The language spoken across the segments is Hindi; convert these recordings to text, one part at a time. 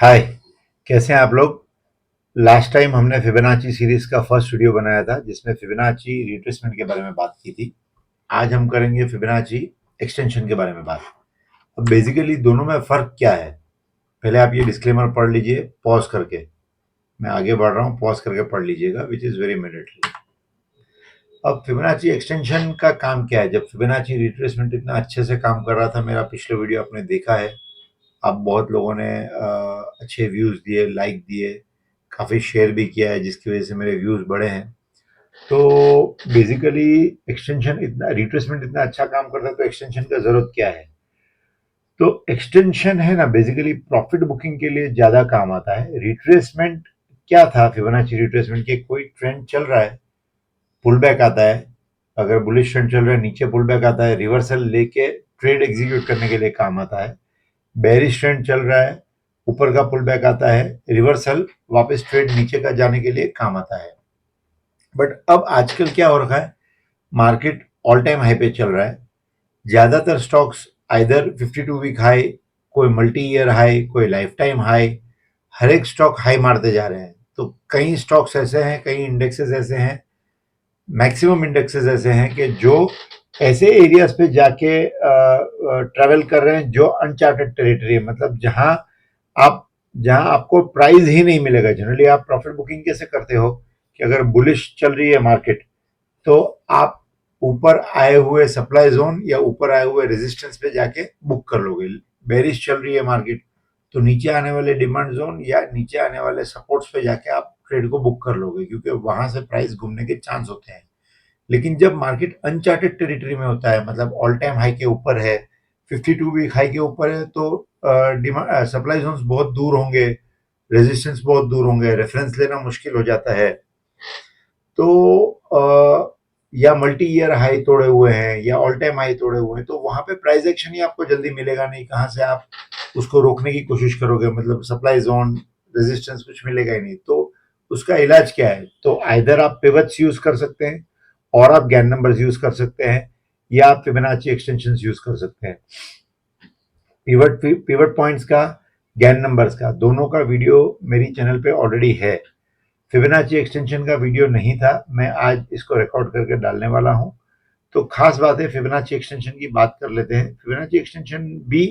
हाय। कैसे हैं आप लोग। लास्ट टाइम हमने फिबोनाची सीरीज का फर्स्ट वीडियो बनाया था जिसमें फिबोनाची रिट्रेसमेंट के बारे में बात की थी। आज हम करेंगे फिबोनाची एक्सटेंशन के बारे में बात। अब बेसिकली दोनों में फर्क क्या है, पहले आप ये डिस्क्लेमर पढ़ लीजिए पॉज करके। मैं आगे बढ़ रहा हूँ, पॉज करके पढ़ लीजिएगा, विच इज वेरी मैंडेटरी। अब फिबोनाची एक्सटेंशन का काम क्या है। जब फिबोनाची रिट्रेसमेंट इतना अच्छे से काम कर रहा था, मेरा पिछले वीडियो आपने देखा है, आप बहुत लोगों ने अच्छे व्यूज दिए, लाइक दिए, काफ़ी शेयर भी किया है, जिसकी वजह से मेरे व्यूज बढ़े हैं। तो बेसिकली एक्सटेंशन इतना रिट्रेसमेंट इतना अच्छा काम करता है तो एक्सटेंशन का जरूरत क्या है। तो एक्सटेंशन है ना, बेसिकली प्रॉफिट बुकिंग के लिए ज्यादा काम आता है। रिट्रेसमेंट क्या था, फिबोनाची रिट्रेसमेंट के कोई ट्रेंड चल रहा है, पुल बैक आता है, अगर बुलिश ट्रेंड चल रहा है नीचे पुल बैक आता है, रिवर्सल लेके ट्रेड एग्जीक्यूट करने के लिए काम आता है। बेरिश ट्रेंड चल रहा है, ऊपर का पुल बैक आता है, रिवर्सल वापस ट्रेड नीचे का जाने के लिए काम आता है। बट अब आजकल क्या हो रखा है, मार्केट ऑल टाइम हाई पे चल रहा है। ज्यादातर स्टॉक्स आइदर 52 वीक हाई, कोई मल्टी ईयर हाई, कोई लाइफ टाइम हाई, हर एक स्टॉक हाई मारते जा रहे हैं। तो कई स्टॉक्स ऐसे हैं, कई इंडेक्सेस ऐसे हैं, मैक्सिमम इंडेक्सेस ऐसे हैं कि जो ऐसे एरियाज पे जाके ट्रेवल कर रहे हैं जो अनचार्टेड टेरिटरी है, मतलब आप जहां आपको प्राइस ही नहीं मिलेगा। जनरली आप प्रॉफिट बुकिंग कैसे करते हो कि अगर बुलिश चल रही है मार्केट तो आप ऊपर आए हुए सप्लाई जोन या ऊपर आए हुए रेजिस्टेंस पे जाके बुक कर लोगे। बेरिश चल रही है मार्केट तो नीचे आने वाले डिमांड जोन या नीचे आने वाले सपोर्ट्स पे जाके आप ट्रेड को बुक कर लोगे, क्योंकि वहां से प्राइस घूमने के चांस होते हैं। लेकिन जब मार्केट अनचार्टेड टेरिटरी में होता है, मतलब ऑल टाइम हाई के ऊपर है, 52 वीक हाई के ऊपर है, तो डिमांड सप्लाई जोन्स बहुत दूर होंगे, रेजिस्टेंस बहुत दूर होंगे, रेफरेंस लेना मुश्किल हो जाता है। तो या मल्टी ईयर हाई तोड़े हुए हैं या ऑल टाइम हाई तोड़े हुए हैं, तो वहां पे प्राइस एक्शन ही आपको जल्दी मिलेगा नहीं। कहाँ से आप उसको रोकने की कोशिश करोगे, मतलब सप्लाई जोन रेजिस्टेंस कुछ मिलेगा ही नहीं। तो उसका इलाज क्या है, तो आइदर आप पिवट्स यूज कर सकते हैं और आप गैन नंबर्स यूज कर सकते हैं, या आप फिबोनाची एक्सटेंशंस यूज कर सकते हैं। पिवट पॉइंट्स का, गैन नंबर्स का, दोनों का वीडियो मेरी चैनल पे ऑलरेडी है। फिबोनाची एक्सटेंशन का वीडियो नहीं था, मैं आज इसको रिकॉर्ड करके डालने वाला हूं। तो खास बात है, फिबोनाची एक्सटेंशन की बात कर लेते हैं। फिबोनाची एक्सटेंशन भी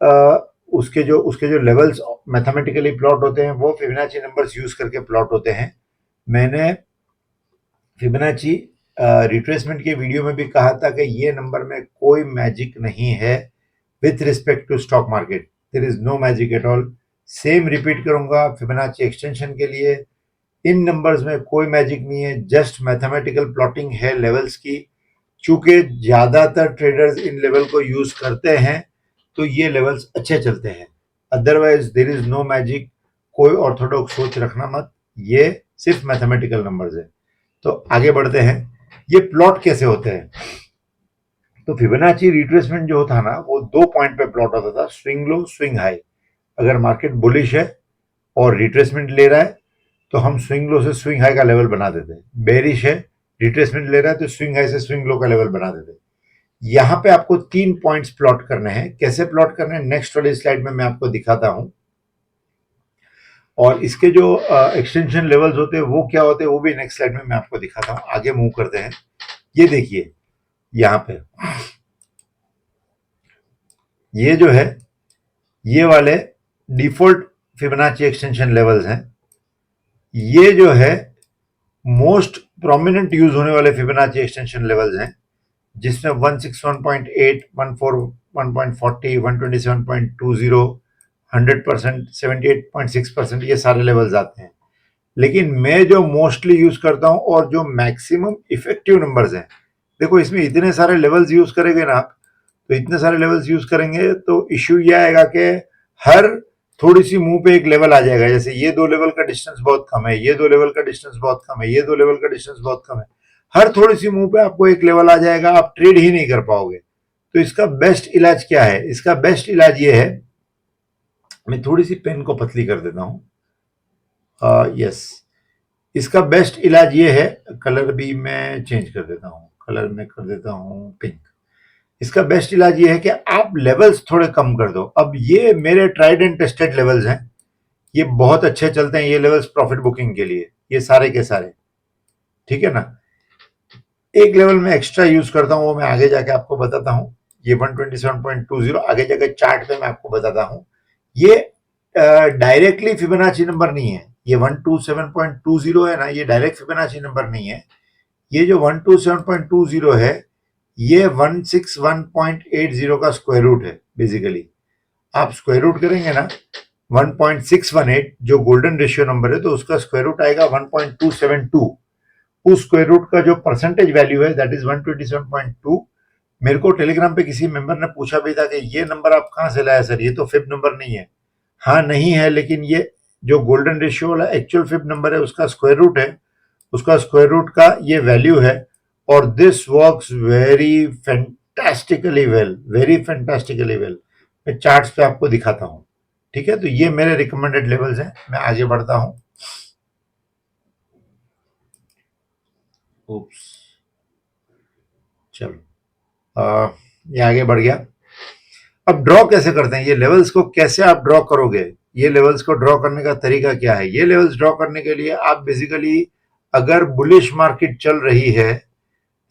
आ, उसके जो लेवल्स मैथमेटिकली प्लॉट होते हैं वो फिबोनाची नंबर्स यूज करके प्लॉट होते हैं। मैंने फिबोनाची रिट्रेसमेंट के वीडियो में भी कहा था कि ये नंबर में कोई मैजिक नहीं है with respect to stock market. There is no magic at all. Same repeat करूंगा फिबोनाची एक्सटेंशन के लिए, इन नंबर्स में कोई मैजिक नहीं है, जस्ट मैथमेटिकल प्लॉटिंग है लेवल्स की। चूंकि ज्यादातर ट्रेडर्स इन लेवल को यूज करते हैं तो ये लेवल्स अच्छे चलते हैं, otherwise there is no magic. कोई ऑर्थोडॉक्स सोच रखना मत, ये सिर्फ मैथमेटिकल नंबर्स है। तो आगे बढ़ते हैं, ये प्लॉट कैसे होते हैं। तो फिबोनाची रिट्रेसमेंट जो था ना, वो 2 पॉइंट पे प्लॉट होता था, स्विंग लो स्विंग हाई। अगर मार्केट बुलिश है और रिट्रेसमेंट ले रहा है तो हम स्विंग लो से स्विंग हाई का लेवल बना देते हैं। बेरिश है, रिट्रेसमेंट ले रहा है, तो स्विंग हाई से स्विंग लो का लेवल बना देते हैं। यहां पे आपको 3 पॉइंट्स प्लॉट करने हैं। कैसे प्लॉट करने हैं नेक्स्ट वाली स्लाइड में मैं आपको दिखाता हूं। और इसके जो एक्सटेंशन लेवल्स होते हैं वो क्या होते हैं वो भी नेक्स्ट स्लाइड में मैं आपको दिखाता हूं। आगे मूव करते हैं। ये देखिए, यहां पे ये जो है, ये वाले डिफॉल्ट फिबोनाची एक्सटेंशन लेवल्स हैं। ये जो है मोस्ट प्रोमिनेंट यूज होने वाले फिबोनाची एक्सटेंशन लेवल्स हैं, जिसमें 161.8, 141.40, 127.20, 100%, 78.6%, ये सारे लेवल्स आते हैं। लेकिन मैं जो मोस्टली यूज करता हूं और जो मैक्सिमम इफेक्टिव नंबर्स हैं, देखो इसमें इतने सारे लेवल्स यूज करेंगे ना आप, तो इतने सारे लेवल्स यूज करेंगे तो इश्यू यह आएगा कि हर थोड़ी सी मुंह पे एक लेवल आ जाएगा। जैसे ये 2 लेवल का डिस्टेंस बहुत कम है, ये 2 लेवल का डिस्टेंस बहुत कम है, ये 2 लेवल का डिस्टेंस बहुत कम है, हर थोड़ी सी मुंह पे आपको एक लेवल आ जाएगा, आप ट्रेड ही नहीं कर पाओगे। तो इसका बेस्ट इलाज क्या है, इसका बेस्ट इलाज ये है, मैं थोड़ी सी पेन को पतली कर देता हूं। यस, इसका बेस्ट इलाज ये है, कलर भी मैं चेंज कर देता हूं, कलर में कर देता हूं पिंक। इसका बेस्ट इलाज ये है कि आप लेवल्स थोड़े कम कर दो। अब ये मेरे ट्राइड एंड टेस्टेड लेवल्स हैं, ये बहुत अच्छे चलते हैं ये लेवल्स प्रॉफिट बुकिंग के लिए, ये सारे के सारे, ठीक है ना। एक लेवल में एक्स्ट्रा यूज करता हूं, वो मैं आगे जाके आपको बताता हूं। ये 127.20 आगे जाके चार्ट पे मैं आपको बताता हूं। ये डायरेक्टली फिबोनाची नंबर नहीं है, ये 127.20 है ना, ये डायरेक्ट फिबोनाची नंबर नहीं है। ये जो 127.20 है, ये 161.80 का स्क्वायर रूट है बेसिकली। आप स्क्वायर रूट करेंगे ना 1.618 जो गोल्डन रेशियो नंबर है, तो उसका स्क्वायर रूट आएगा 1.272। उस स्क्वायर रूट का जो परसेंटेज वैल्यू है दैट इज 127.2। मेरे को टेलीग्राम पे किसी मेंबर ने पूछा भी था कि ये नंबर आप कहां से लाया सर, ये तो फिब नंबर नहीं है। हाँ नहीं है, लेकिन ये जो गोल्डन रेशियो वाला एक्चुअल फिब नंबर है उसका स्क्वायर रूट है, उसका स्क्वायर रूट का ये वैल्यू है। और this works very fantastically well, very fantastically well. मैं चार्ट्स पे आपको दिखाता हूं, ठीक है। तो ये मेरे रिकमेंडेड लेवल्स हैं। मैं आगे बढ़ता हूं। ओप्स, चलो ये आगे बढ़ गया। अब ड्रॉ कैसे करते हैं, ये लेवल्स को कैसे आप ड्रॉ करोगे, ये लेवल्स को ड्रॉ करने का तरीका क्या है। ये लेवल्स ड्रॉ करने के लिए आप बेसिकली, अगर बुलिश मार्केट चल रही है,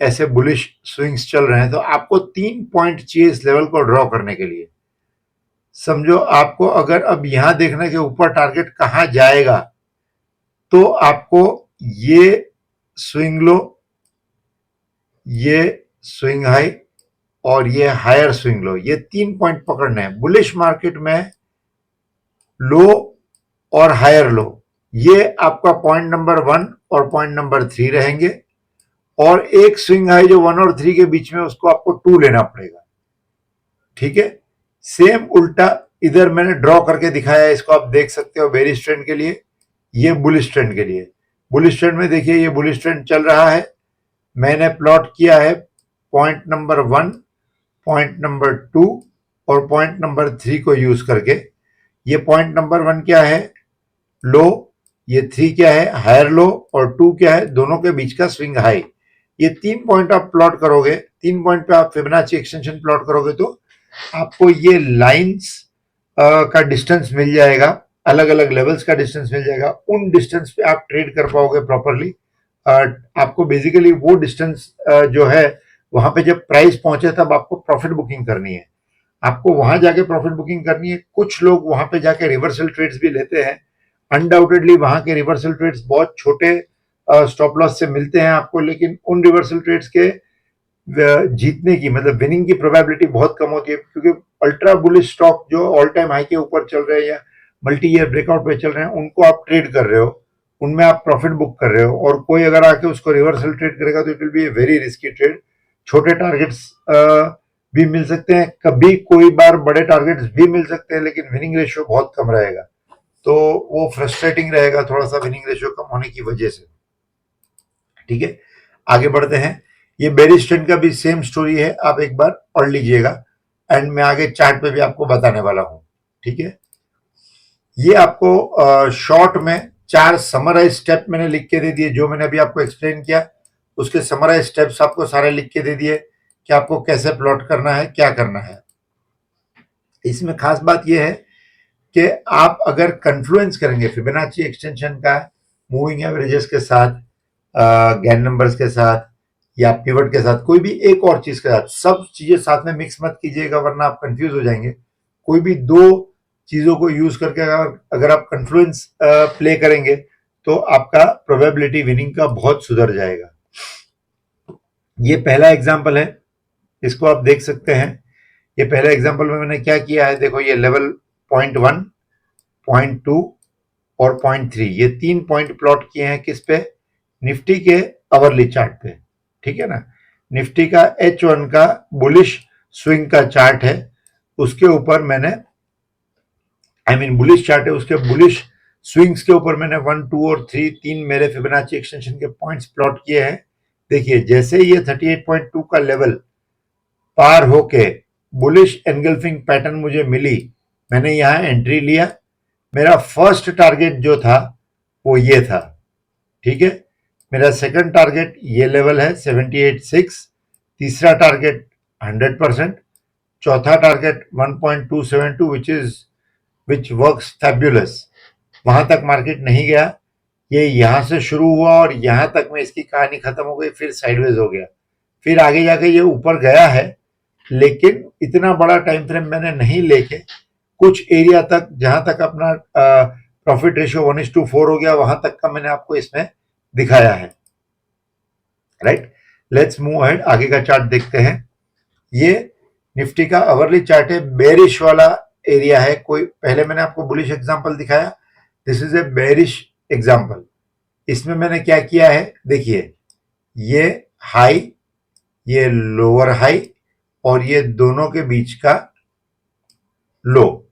ऐसे बुलिश स्विंग्स चल रहे हैं, तो आपको 3 पॉइंट चाहिए इस लेवल को ड्रॉ करने के लिए। समझो आपको अगर अब यहां देखने के ऊपर टारगेट कहां जाएगा, तो आपको ये स्विंग लो, ये स्विंग हाई और ये हायर स्विंग लो, ये 3 पॉइंट पकड़ने हैं बुलिश मार्केट में। लो और हायर लो, ये आपका पॉइंट नंबर 1 और पॉइंट नंबर 3 रहेंगे। और एक स्विंग हाई जो 1 और 3 के बीच में, उसको आपको 2 लेना पड़ेगा, ठीक है। सेम उल्टा इधर मैंने ड्रॉ करके दिखाया है, इसको आप देख सकते हो बेरिश ट्रेंड के लिए, ये बुलिश ट्रेंड के लिए। बुलिश ट्रेंड में देखिए ये बुलिश ट्रेंड चल रहा है, मैंने प्लॉट किया है पॉइंट नंबर 1, पॉइंट नंबर 2 और पॉइंट नंबर 3 को यूज करके। ये पॉइंट नंबर 1 क्या है, लो, ये 3 क्या है, हायर लो, और 2 क्या है, दोनों के बीच का स्विंग हाई। ये 3 पॉइंट आप प्लॉट करोगे, 3 पॉइंट पे आप फिबोनाची एक्सटेंशन प्लॉट करोगे, तो आपको ये लाइंस का डिस्टेंस मिल जाएगा, अलग अलग लेवल्स का डिस्टेंस मिल जाएगा। उन डिस्टेंस पे आप ट्रेड कर पाओगे प्रॉपरली। आपको बेसिकली वो डिस्टेंस जो है, वहां पे जब प्राइस पहुंचे तब आपको प्रॉफिट बुकिंग करनी है, आपको वहां जाके प्रॉफिट बुकिंग करनी है। कुछ लोग वहां पे जाके रिवर्सल ट्रेड्स भी लेते हैं, अनडाउटेडली वहां के रिवर्सल ट्रेड्स बहुत छोटे स्टॉप लॉस से मिलते हैं आपको, लेकिन उन रिवर्सल ट्रेड्स के जीतने की, मतलब विनिंग की प्रोबेबिलिटी बहुत कम होती है, क्योंकि अल्ट्रा बुलिश स्टॉक जो ऑल टाइम हाई के ऊपर चल रहे हैं या मल्टी ईयर ब्रेकआउट पे चल रहे हैं, उनको आप ट्रेड कर रहे हो, उनमें आप प्रॉफिट बुक कर रहे हो, और कोई अगर आके उसको रिवर्सल ट्रेड करेगा तो it will be a very risky trade. छोटे टारगेट्स भी मिल सकते हैं, कभी कोई बार बड़े टारगेट्स भी मिल सकते हैं, लेकिन विनिंग रेशियो बहुत कम रहेगा, तो वो फ्रस्ट्रेटिंग रहेगा थोड़ा सा विनिंग रेशियो कम होने की वजह से, ठीक है। आगे बढ़ते हैं। ये बेरिश ट्रेंड का भी सेम स्टोरी है, आप एक बार पढ़ लीजिएगा, एंड मैं आगे चार्ट पे भी आपको बताने वाला हूं, ठीक है। ये आपको शॉर्ट में 4 समराइज स्टेप मैंने लिख के दे दिए, जो मैंने अभी आपको एक्सप्लेन किया उसके समराइज स्टेप्स आपको सारे लिख के दे दिए कि आपको कैसे प्लॉट करना है, क्या करना है। इसमें खास बात यह है कि आप अगर कन्फ्लुएंस करेंगे फिबोनाची एक्सटेंशन का मूविंग एवरेजेस के साथ, गैन नंबर्स के साथ, या पिवट के साथ, कोई भी एक और चीज के साथ, सब चीजें साथ में मिक्स मत कीजिएगा वरना आप कंफ्यूज हो जाएंगे। कोई भी 2 चीजों को यूज करके अगर आप कन्फ्लुएंस प्ले करेंगे, तो आपका प्रोबेबिलिटी विनिंग का बहुत सुधर जाएगा। ये पहला एग्जाम्पल है, इसको आप देख सकते हैं। ये पहले एग्जाम्पल में मैंने क्या किया है, देखो ये लेवल पॉइंट 1, पॉइंट 2 और पॉइंट 3, ये 3 पॉइंट प्लॉट किए हैं किस पे, निफ्टी के अवरली चार्ट पे, ठीक है ना। निफ्टी का H1 का बुलिश स्विंग का चार्ट है, उसके ऊपर मैंने, बुलिश चार्ट है, उसके बुलिश स्विंग्स के ऊपर मैंने 1, 2 और 3, 3 मेरे फिबोनाची एक्सटेंशन के पॉइंट्स प्लॉट किए हैं। देखिए जैसे ये 38.2 का लेवल पार होके बुलिश एनगल्फिंग पैटर्न मुझे मिली, मैंने यहां एंट्री लिया। मेरा फर्स्ट टारगेट जो था वो ये था, ठीक है। मेरा सेकंड टारगेट ये लेवल है 78.6, तीसरा टारगेट 100%, चौथा टारगेट 1.272 विच वर्क्स फैब्युलस, वहां तक मार्केट नहीं गया, ये यहां से शुरू हुआ और यहां तक में इसकी कहानी खत्म हो गई, फिर साइडवेज हो गया, फिर आगे जाके ये ऊपर गया है, लेकिन इतना बड़ा टाइम फ्रेम मैंने नहीं लेके कुछ एरिया तक, जहां तक अपना प्रॉफिट रेशियो 1:4 हो गया, वहां तक का मैंने आपको इसमें दिखाया है। राइट, लेट्स मूव अहेड, आगे का चार्ट देखते हैं। ये निफ्टी का अवरली चार्ट है, बेरिश वाला एरिया है। कोई पहले मैंने आपको बुलिश एग्जांपल दिखाया, this is a bearish example. इसमें मैंने क्या किया है, देखिए ये हाई, ये लोअर हाई और ये दोनों के बीच का लो,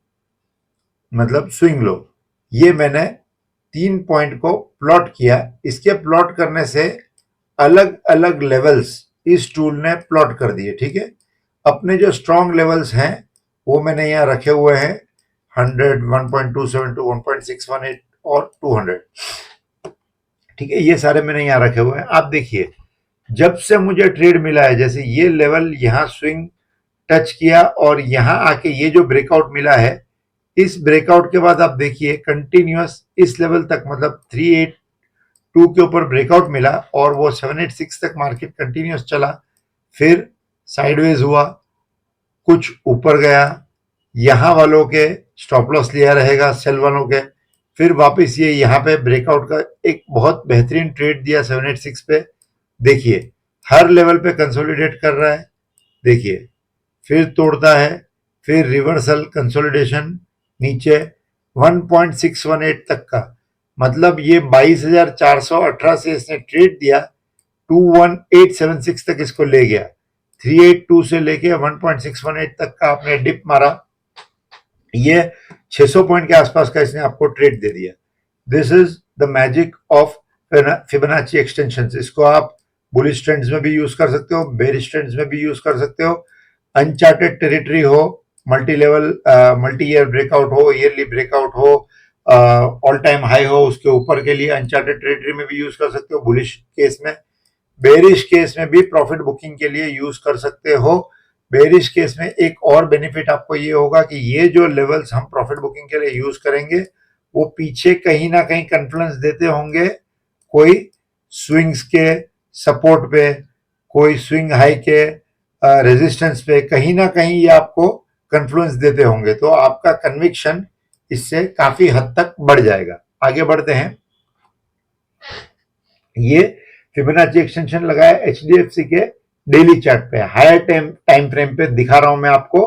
मतलब स्विंग लो, ये मैंने 3 पॉइंट को प्लॉट किया। इसके प्लॉट करने से अलग अलग लेवल्स इस टूल ने प्लॉट कर दिए। ठीक है, अपने जो स्ट्रॉन्ग लेवल्स हैं वो मैंने यहाँ रखे हुए हैं, 100, 1.272, 1.618 और 200। ठीक है, ये सारे मैंने यहाँ रखे हुए हैं। आप देखिए, जब से मुझे ट्रेड मिला है, जैसे ये लेवल यहाँ स्विंग टच किया और यहाँ आके ये जो ब्रेकआउट मिला है, इस ब्रेकआउट के बाद आप देखिए कंटिन्यूअस इस लेवल तक, मतलब 382 के ऊपर ब्रेकआउट मिला और वो 786 तक मार्केट कंटिन्यूअस चला, फिर साइडवेज हुआ, कुछ ऊपर गया, यहां वालों के स्टॉप लॉस लिया रहेगा, सेल वालों के, फिर वापस ये यहाँ पे ब्रेकआउट का एक बहुत बेहतरीन ट्रेड दिया 786 पे। देखिए हर लेवल पे कंसोलिडेट कर रहा है, देखिए फिर तोड़ता है, फिर रिवर्सल कंसोलिडेशन नीचे 1.618 तक का, मतलब ये 22,418 से इसने ट्रेड दिया, 21876 तक इसको ले गया, 382 से लेके 1.618 तक का आपने डिप मारा, ये 600 पॉइंट के आसपास का इसने आपको ट्रेड दे दिया। This is the magic of Fibonacci extensions. इसको आप बुलिश ट्रेंड्स में भी यूज कर सकते हो, बेरिश ट्रेंड्स में भी यूज कर सकते हो, अनचार्टेड टेरिटरी हो, multi level multi year breakout हो, ईयरली ब्रेकआउट हो, ऑल टाइम हाई हो, उसके ऊपर के लिए अनचार्टेड टेरिटरी में भी यूज कर सकते हो बुलिश केस में, बेरिश केस में भी प्रॉफिट बुकिंग के लिए यूज कर सकते हो। बेरिश केस में एक और बेनिफिट आपको ये होगा कि ये जो लेवल्स हम प्रॉफिट बुकिंग के लिए यूज करेंगे वो पीछे कहीं ना कहीं कन्फ्लुएंस देते होंगे, कोई स्विंग्स के सपोर्ट पे, कोई स्विंग हाई के रेजिस्टेंस पे, कहीं ना कहीं ये आपको कन्फ्लुएंस देते होंगे, तो आपका कन्विक्शन इससे काफी हद तक बढ़ जाएगा। आगे बढ़ते हैं, ये फिबोनाची एक्सटेंशन लगाया एचडीएफसी के डेली चार्ट पे, हायर टाइम फ्रेम पे दिखा रहा हूं मैं आपको।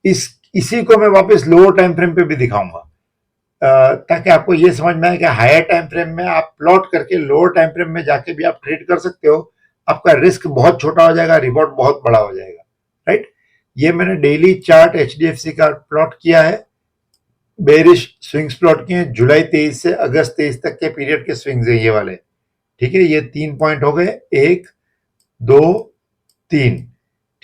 इसी को मैं वापस लोअर टाइम फ्रेम पे भी दिखाऊंगा, ताकि आपको ये समझ में आए कि हायर टाइम फ्रेम में आप प्लॉट करके लोअर टाइम फ्रेम में जाके भी आप ट्रेड कर सकते हो, आपका रिस्क बहुत छोटा हो जाएगा, रिवॉर्ड बहुत बड़ा हो जाएगा। राइट, ये मैंने डेली चार्ट एचडीएफसी का प्लॉट किया है, बेरिश स्विंग्स प्लॉट किए हैं, जुलाई 23 से अगस्त 23 तक के पीरियड के स्विंग्स है ये वाले। ठीक है, ये 3 पॉइंट हो गए, 1 2 3।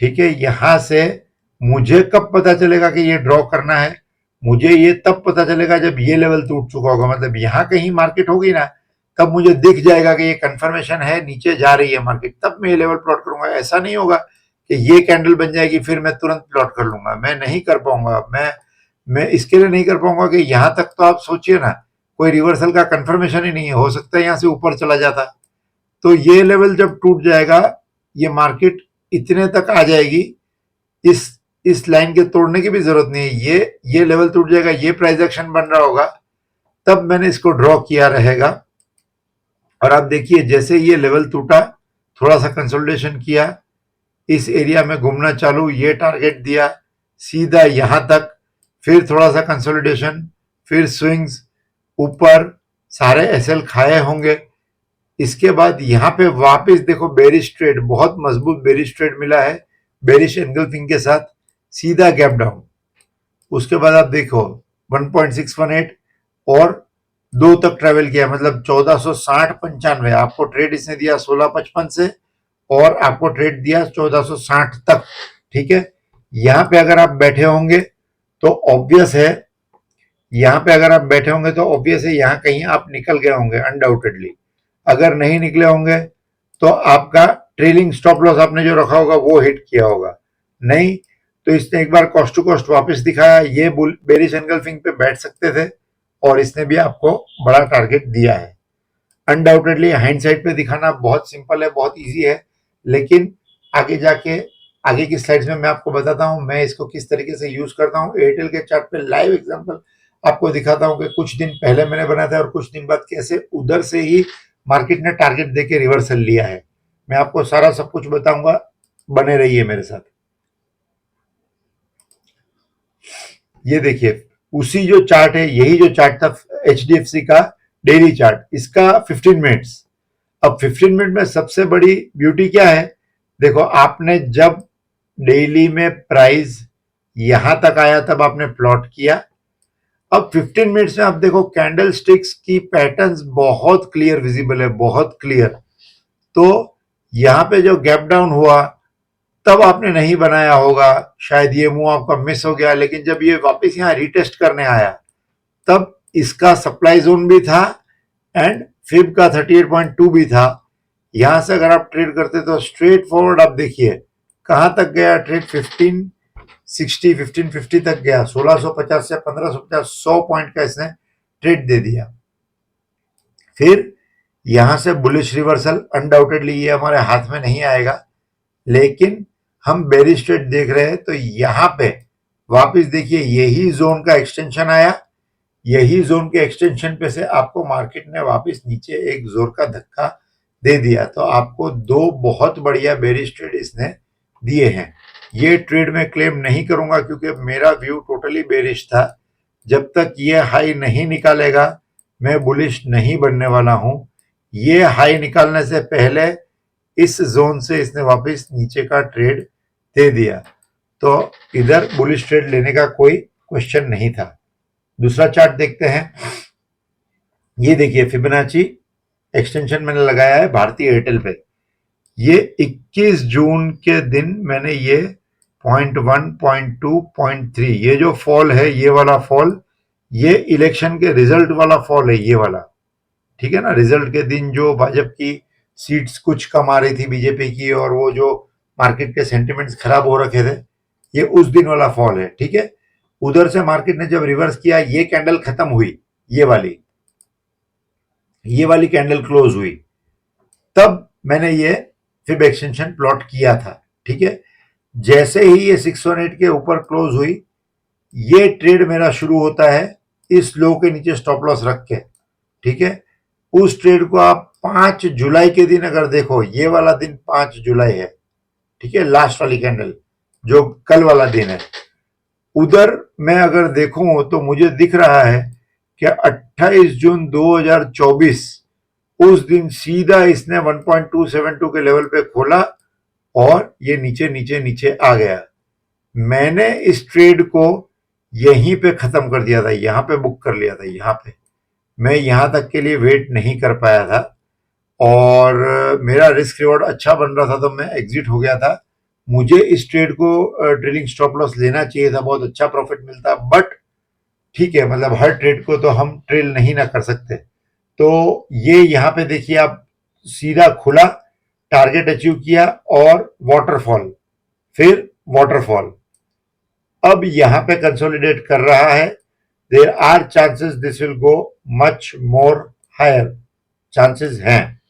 ठीक है, यहां से मुझे कब पता चलेगा कि ये ड्रॉ करना है, मुझे ये तब पता चलेगा जब ये लेवल टूट चुका होगा, मतलब यहां कहीं मार्केट होगी ना, तब मुझे दिख जाएगा कि ये कंफर्मेशन है, नीचे जा रही है मार्केट, तब मैं ये लेवल प्लॉट करूंगा। ऐसा नहीं होगा कि ये कैंडल बन जाएगी फिर मैं तुरंत प्लॉट कर लूंगा, मैं नहीं कर पाऊंगा। मैं इसके लिए नहीं कर पाऊंगा कि यहां तक तो आप सोचिए ना, कोई रिवर्सल का कंफर्मेशन ही नहीं है, हो सकता है यहां से ऊपर चला जाता, तो ये लेवल जब टूट जाएगा, ये मार्केट इतने तक आ जाएगी, इस लाइन के तोड़ने की भी जरूरत नहीं है, ये लेवल टूट जाएगा, ये प्राइस एक्शन बन रहा होगा, तब मैंने इसको ड्रॉ किया रहेगा। और आप देखिए जैसे ये लेवल टूटा, थोड़ा सा कंसोलिडेशन किया, इस एरिया में घूमना चालू, ये टारगेट दिया सीधा यहां तक, फिर थोड़ा सा कंसोलिडेशन, फिर स्विंग्स ऊपर, सारे एसएल खाए होंगे। इसके बाद यहां पे वापस देखो बेरिश ट्रेड, बहुत मजबूत बेरिश ट्रेड मिला है, बेरिश एंगल्फिंग के साथ, सीधा गैप डाउन। उसके बाद आप देखो 1.618 और 2 तक ट्रेवल किया, मतलब 1460-95, आपको ट्रेड इसने दिया 1655 से और आपको ट्रेड दिया 1460 तक। ठीक है, यहां पे अगर आप बैठे होंगे तो ऑब्वियस है, यहां पे अगर आप बैठे होंगे तो ऑब्वियस है यहां कहीं आप निकल गए होंगे अनडाउटेडली। अगर नहीं निकले होंगे तो आपका ट्रेलिंग स्टॉप लॉस आपने जो रखा होगा वो हिट किया होगा, नहीं तो इसने एक बार कॉस्ट टू कॉस्ट वापस दिखाया, ये बेरिश एंगल्फिंग पे बैठ सकते थे और इसने भी आपको बड़ा टारगेट दिया है। अनडाउटेडली हाइंडसाइड पे दिखाना बहुत सिंपल है, बहुत इजी है, लेकिन आगे जाके आगे की स्लाइड्स में मैं आपको बताता हूं मैं इसको किस तरीके से यूज करता हूं। एयरटेल के चार्ट पे लाइव एग्जांपल आपको दिखाता हूं कि कुछ दिन पहले मैंने बनाया था और कुछ दिन बाद कैसे उधर से ही मार्केट ने टारगेट देके रिवर्सल लिया है। मैं आपको सारा सब कुछ बताऊंगा, बने रहिए मेरे साथ। ये देखिए उसी जो चार्ट है, यही जो चार्ट था HDFC का डेली चार्ट, इसका 15 मिनट्स। अब 15 मिनट में सबसे बड़ी ब्यूटी क्या है, देखो आपने जब डेली में प्राइस यहां तक आया तब आपने प्लॉट किया। अब 15 मिनट्स में आप देखो कैंडल स्टिक्स की पैटर्न्स बहुत क्लियर विजिबल है, बहुत क्लियर। तो यहां पे जो गैप डाउन हुआ तब आपने नहीं बनाया होगा, शायद ये मूव आपका मिस हो गया, लेकिन जब ये वापस यहां रिटेस्ट करने आया तब इसका सप्लाई जोन भी था एंड फिब का 38.2 भी था। यहां से अगर आप ट्रेड करते तो स्ट्रेट फॉरवर्ड आप देखिए कहां तक गया ट्रेड, 1560 1550 तक गया। 1650 से 1550 100 पॉइंट का इसने ट्रेड दे दिया। फिर यहां से बुलिश रिवर्सल, अनडाउटेडली ये हमारे हाथ में नहीं आएगा, लेकिन हम बेरिश ट्रेड देख रहे हैं। तो यहां पे वापस देखिए यही जोन का एक्सटेंशन आया, यही जोन के एक्सटेंशन पे से आपको मार्केट ने वापस नीचे एक जोर का धक्का दे दिया। तो आपको दो बहुत बढ़िया बेरिश ट्रेड इसने दिए हैं। ये ट्रेड में क्लेम नहीं करूंगा क्योंकि मेरा व्यू टोटली बेरिश था। जब तक ये हाई नहीं निकालेगा मैं बुलिश नहीं बनने वाला हूं। ये हाई निकालने से पहले इस जोन से इसने वापस नीचे का ट्रेड दे दिया, तो इधर बुलिश ट्रेड लेने का कोई क्वेश्चन नहीं था। दूसरा चार्ट देखते हैं। ये देखिए फिबोनाची एक्सटेंशन मैंने लगाया है भारतीय एयरटेल पे। ये 21 जून के दिन मैंने ये 0.1 0.2 0.3 ये जो फॉल है, ये वाला फॉल, ये इलेक्शन के रिजल्ट वाला फॉल है, ये वाला, ठीक है ना। रिजल्ट के दिन जो भाजपा की सीट्स कुछ कम आ रही थी बीजेपी की, और वो जो मार्केट के सेंटिमेंट्स खराब हो रखे थे, ये उस दिन वाला फॉल है, ठीक है। उधर से मार्केट ने जब रिवर्स किया, ये कैंडल खत्म हुई, ये वाली कैंडल क्लोज हुई, तब मैंने ये फिब एक्सटेंशन प्लॉट किया था, ठीक है। जैसे ही ये 618 के ऊपर क्लोज हुई, ये ट्रेड मेरा शुरू होता है इस लो के नीचे स्टॉप लॉस रख के, ठीक है। उस ट्रेड को आप 5 जुलाई के दिन अगर देखो, ये वाला दिन 5 जुलाई है, ठीक है, लास्ट वाली कैंडल जो कल वाला दिन है, उधर मैं अगर देखूं तो मुझे दिख रहा है कि 28 जून 2024 उस दिन सीधा इसने 1.272 के लेवल पे खोला और ये नीचे नीचे नीचे आ गया। मैंने इस ट्रेड को यहीं पे खत्म कर दिया था, यहां पे बुक कर लिया था। यहां पे मैं यहां तक के लिए वेट नहीं कर पाया था और मेरा रिस्क रिवॉर्ड अच्छा बन रहा था, तो मैं एग्जिट हो गया था। मुझे इस ट्रेड को ट्रेलिंग स्टॉप लॉस लेना चाहिए था, बहुत अच्छा प्रॉफिट मिलता, बट ठीक है, मतलब हर ट्रेड को तो हम ट्रेल नहीं ना कर सकते। तो ये यहाँ पे देखिए आप, सीधा खुला, टारगेट अचीव किया और वाटरफॉल, फिर वाटरफॉल। अब यहाँ पे कंसोलिडेट कर रहा है। There are chances this will go much more higher, chances हैं।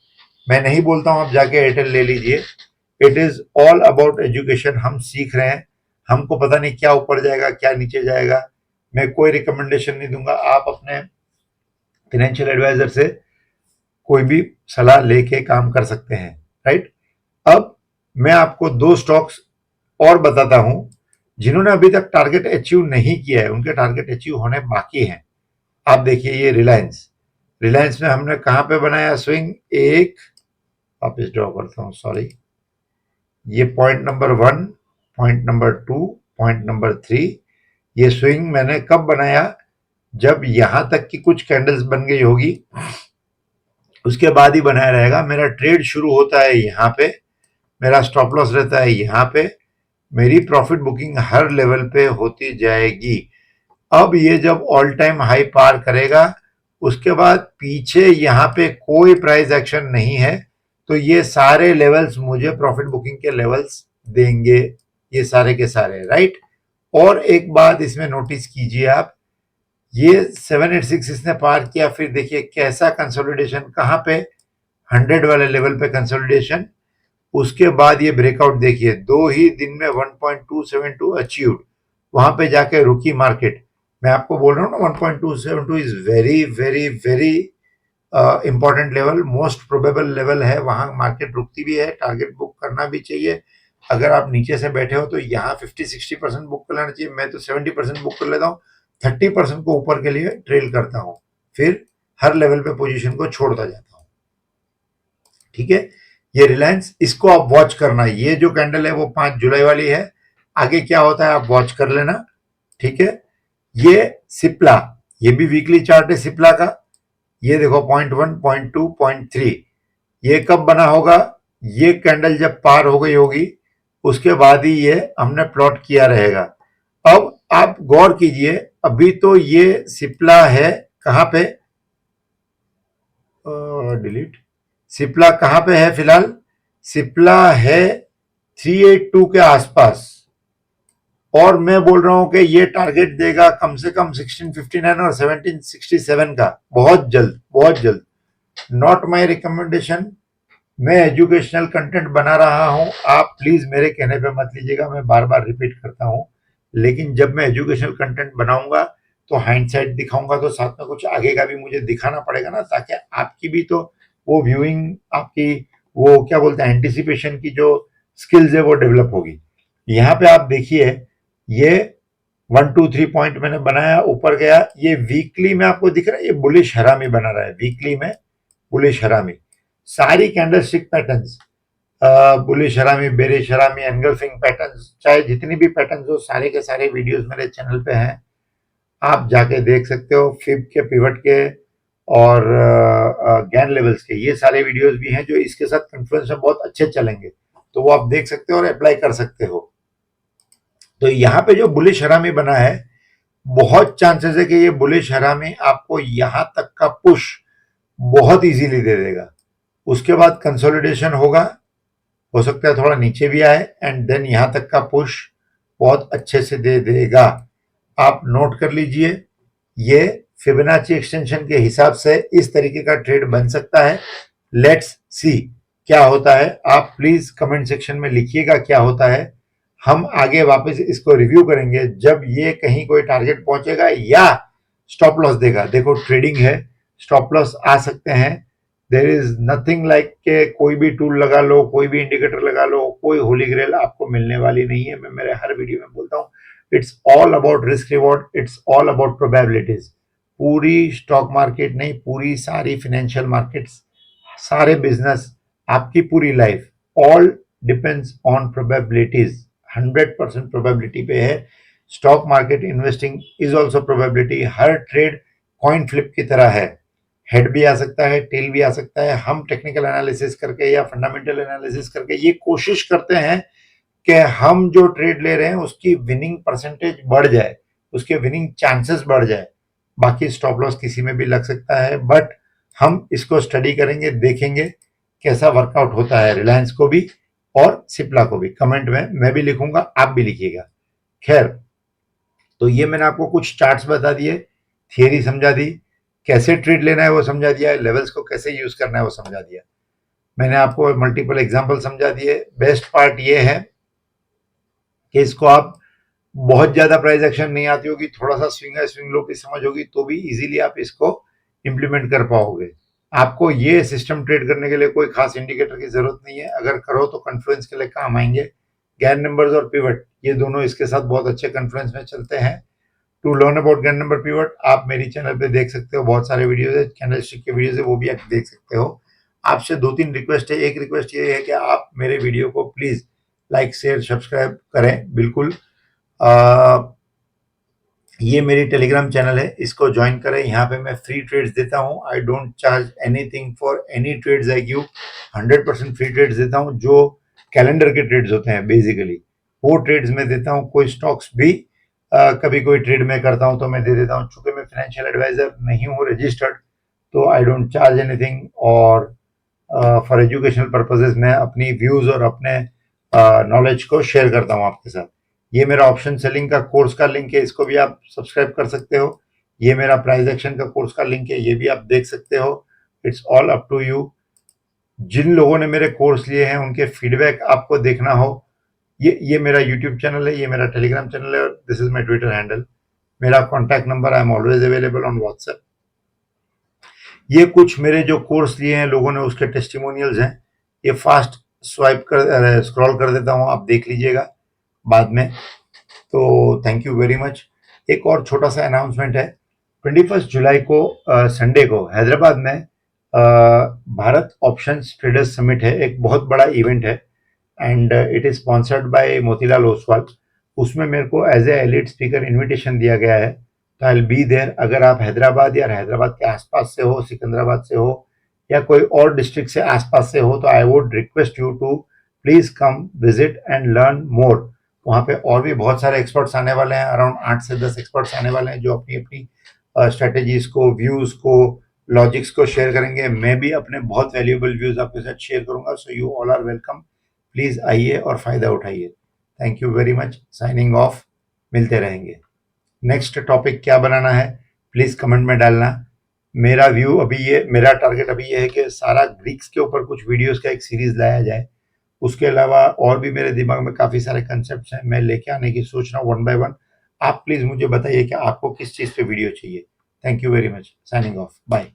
मैं नहीं बोलता हूं आप जाके एयरटेल ले लीजिए, it is all about education. हम सीख रहे हैं, हमको पता नहीं क्या ऊपर जाएगा क्या नीचे जाएगा। मैं कोई रिकमेंडेशन नहीं दूंगा, आप अपने फाइनेंशियल एडवाइजर से कोई भी सलाह लेके काम कर सकते हैं, राइट। अब मैं आपको दो स्टॉक्स और बताता हूं जिन्होंने अभी तक टारगेट अचीव नहीं किया है, उनके टारगेट अचीव होने बाकी हैं। आप देखिए ये रिलायंस में हमने कहां पे बनाया स्विंग, एक वापस ड्रॉ करता हूं, सॉरी, ये point number 1, point number 2, point number 3। ये स्विंग मैंने कब बनाया, जब यहां तक की कुछ कैंडल्स बन गई होगी, उसके बाद ही बनाया रहेगा। मेरा ट्रेड शुरू होता है यहाँ पे, मेरा स्टॉप लॉस रहता है यहाँ पे, मेरी प्रॉफिट बुकिंग हर लेवल पे होती जाएगी। अब ये जब ऑल टाइम हाई पार करेगा, उसके बाद पीछे यहाँ पे कोई प्राइस एक्शन नहीं है, तो ये सारे लेवल्स मुझे प्रॉफिट बुकिंग के लेवल्स देंगे, ये सारे के सारे, राइट। और एक बात इसमें नोटिस कीजिए आप, ये 786 इसने पार किया, फिर देखिए कैसा कंसोलिडेशन, कहाँ पे 100 वाले लेवल पे कंसोलिडेशन, उसके बाद ये ब्रेकआउट देखिए 2 ही दिन में 1.272 अचीव्ड, वहां पे जाके रुकी मार्केट। मैं आपको बोल रहा हूँ ना 1.272 is very very very important level, most probable level है, वहां मार्केट रुकती भी है, टारगेट बुक करना भी चाहिए। अगर आप नीचे से बैठे हो तो यहाँ 50-60% बुक कर लेना चाहिए, मैं तो 70% बुक कर लेता हूँ, 30% को ऊपर के लिए ट्रेल करता हूँ, फिर हर लेवल पे पोजीशन को छोड़ता जाता हूँ। ठीक है, ये रिलायंस, इसको आप वॉच करना, ये जो कैंडल है वो 5 जुलाई वाली है, आगे क्या होता है आप वॉच कर लेना। ठीक है, ये सिप्ला, ये भी वीकली चार्ट है सिप्ला का, ये देखो 0.1, 0.2, 0.3, ये कब बना होगा, ये कैंडल जब पार हो गई होगी उसके बाद ही ये हमने प्लॉट किया रहेगा। अब आप गौर कीजिए, अभी तो ये सिप्ला है कहां पे, डिलीट, सिप्ला कहां पे है फिलहाल, सिप्ला है 382 के आसपास, और मैं बोल रहा हूं कि ये टारगेट देगा कम से कम 1659 और 1767 का, बहुत जल्द बहुत जल्द। नॉट माई रिकमेंडेशन, मैं एजुकेशनल कंटेंट बना रहा हूं, आप प्लीज मेरे कहने पे मत लीजिएगा, मैं बार बार रिपीट करता हूं, लेकिन जब मैं एजुकेशनल कंटेंट बनाऊंगा तो हाइंडसाइट दिखाऊंगा, तो साथ में कुछ आगे का भी मुझे दिखाना पड़ेगा ना, ताकि आपकी भी तो वो व्यूइंग, आपकी वो क्या बोलते हैं एंटिसिपेशन की जो स्किल्स है वो डेवलप होगी। यहाँ पे आप देखिए, ये 1 2 3 पॉइंट मैंने बनाया, ऊपर गया, ये वीकली में आपको दिख रहा है, ये बुलिश हरामी बना रहा है, वीकली में बुलिश हरामी, सारी कैंडलस्टिक पैटर्न्स, बुलिश हरामी, बेरिश हरामी, एंगल्फिंग पैटर्न्स, चाहे जितनी भी पैटर्न्स हो, सारे के सारे वीडियोस मेरे चैनल पे हैं, आप जाके देख सकते हो, फिब के, पिवट के और गैन लेवल्स के, ये सारे वीडियोस भी हैं जो इसके साथ कन्फ्लुएंस में बहुत अच्छे चलेंगे, तो वो आप देख सकते हो और अप्लाई कर सकते हो। तो यहाँ पे जो बुलिश हरामी बना है, बहुत चांसेस है कि ये बुलिश हरामी आपको यहाँ तक का पुश बहुत इजीली दे देगा, उसके बाद कंसोलिडेशन होगा, हो सकता है थोड़ा नीचे भी आए, एंड देन यहां तक का पुश बहुत अच्छे से दे देगा। आप नोट कर लीजिए, ये फिबोनाची एक्सटेंशन के हिसाब से इस तरीके का ट्रेड बन सकता है। लेट्स सी क्या होता है, आप प्लीज कमेंट सेक्शन में लिखिएगा क्या होता है, हम आगे वापस इसको रिव्यू करेंगे जब ये कहीं कोई टारगेट पहुंचेगा या स्टॉप लॉस देगा। देखो ट्रेडिंग है, स्टॉप लॉस आ सकते हैं, देर इज नथिंग लाइक के कोई भी टूल लगा लो, कोई भी इंडिकेटर लगा लो, कोई होली ग्रेल आपको मिलने वाली नहीं है, मैं मेरे हर वीडियो में बोलता हूँ, it's all about risk reward, it's all about probabilities. पूरी स्टॉक मार्केट नहीं, पूरी सारी फाइनेंशियल मार्केट्स, सारे बिजनेस, आपकी पूरी life, all depends on probabilities, 100% probability पे है। Stock market investing is also probability, her trade coin flip की तरह है, हेड भी आ सकता है, टेल भी आ सकता है। हम टेक्निकल एनालिसिस करके या फंडामेंटल एनालिसिस करके ये कोशिश करते हैं कि हम जो ट्रेड ले रहे हैं उसकी विनिंग परसेंटेज बढ़ जाए, उसके विनिंग चांसेस बढ़ जाए। बाकी स्टॉप लॉस किसी में भी लग सकता है, बट हम इसको स्टडी करेंगे, देखेंगे कैसा वर्कआउट होता है रिलायंस को भी और सिप्ला को भी। कमेंट में मैं भी लिखूंगा, आप भी लिखिएगा। खैर, तो ये मैंने आपको कुछ चार्ट्स बता दिए, थियरी समझा दी, कैसे ट्रेड लेना है वो समझा दिया, लेवल्स को कैसे यूज करना है वो समझा दिया, मैंने आपको मल्टीपल एग्जांपल समझा दिए। बेस्ट पार्ट ये है कि इसको आप बहुत ज्यादा प्राइस एक्शन नहीं आती होगी, थोड़ा सा स्विंग है, स्विंग लो की समझ होगी तो भी इजीली आप इसको इंप्लीमेंट कर पाओगे। आपको ये सिस्टम ट्रेड करने के लिए कोई खास इंडिकेटर की जरूरत नहीं है, अगर करो तो कन्फ्लुएंस के लिए काम आएंगे। गैन नंबर्स और पिवट ये दोनों इसके साथ बहुत अच्छे कन्फ्लुएंस में चलते हैं। To learn about Gann number pivot आप मेरी चैनल पे देख सकते हो, बहुत सारे वीडियोस है, कैंडलस्टिक के वीडियोस है, वो भी आप देख सकते हो। आपसे 2 3 रिक्वेस्ट है, एक रिक्वेस्ट ये है कि आप मेरे वीडियो को प्लीज लाइक शेयर सब्सक्राइब करें बिल्कुल। ये मेरी टेलीग्राम चैनल है, इसको ज्वाइन करें, यहाँ पे मैं फ्री ट्रेड्स देता हूँ, I don't charge anything for any trades I give, 100% free trades देता हूँ, जो कैलेंडर के ट्रेड्स होते हैं बेसिकली वो ट्रेड्स में देता हूँ। कोई स्टॉक्स भी कभी कोई ट्रेड में करता हूँ तो मैं दे देता हूँ, चूंकि मैं फाइनेंशियल एडवाइजर नहीं हूँ रजिस्टर्ड, तो आई डोंट चार्ज एनीथिंग, और फॉर एजुकेशनल पर्पजेज मैं अपनी व्यूज और अपने नॉलेज को शेयर करता हूँ आपके साथ। ये मेरा ऑप्शन सेलिंग का कोर्स का लिंक है, इसको भी आप सब्सक्राइब कर सकते हो। ये मेरा प्राइस एक्शन का कोर्स का लिंक है, ये भी आप देख सकते हो। It's all up to you. जिन लोगों ने मेरे कोर्स लिए हैं उनके फीडबैक आपको देखना हो, ये मेरा यूट्यूब चैनल है, ये मेरा टेलीग्राम चैनल है और this is my Twitter handle. मेरा contact number, I am always available on WhatsApp. ये कुछ मेरे जो कोर्स लिए हैं लोगों ने उसके टेस्टिमोनियल्स हैं। ये फास्ट स्वाइप कर स्क्रॉल कर देता हूँ, आप देख लीजिएगा बाद में। तो थैंक यू वेरी मच। एक और छोटा सा अनाउंसमेंट है, 21 जुलाई को संडे को हैदराबाद में भारत ऑप्शंस ट्रेडर्स समिट है, एक बहुत बड़ा इवेंट है and it is sponsored by Motilal Oswal. उसमें मेरे को as a elite speaker invitation दिया गया है, तो आई विल बी देयर। अगर आप हैदराबाद या हैदराबाद के आसपास से हो, सिकंदराबाद से हो या कोई और डिस्ट्रिक्ट से आसपास से हो, तो I would request you to please come visit and learn more. वहाँ पे और भी बहुत सारे एक्सपर्ट्स आने वाले हैं, अराउंड 8 से 10 एक्सपर्ट्स आने वाले हैं जो अपनी अपनी स्ट्रेटेजीज को, व्यूज को, लॉजिक्स को शेयर करेंगे। मैं भी अपने बहुत वैल्यूएबल व्यूज आपके साथ शेयर करूंगा। So you all are welcome, please आइए और फायदा उठाइए। Thank you very much, signing off. मिलते रहेंगे। नेक्स्ट टॉपिक क्या बनाना है प्लीज कमेंट में डालना। मेरा टारगेट अभी ये है कि सारा ग्रीक्स के ऊपर कुछ वीडियोस का एक सीरीज लाया जाए। उसके अलावा और भी मेरे दिमाग में काफी सारे कंसेप्ट हैं, मैं लेके आने की सोच रहा हूँ वन बाय वन। आप प्लीज मुझे बताइए कि आपको किस चीज पे वीडियो चाहिए। Thank you very much, signing off, bye.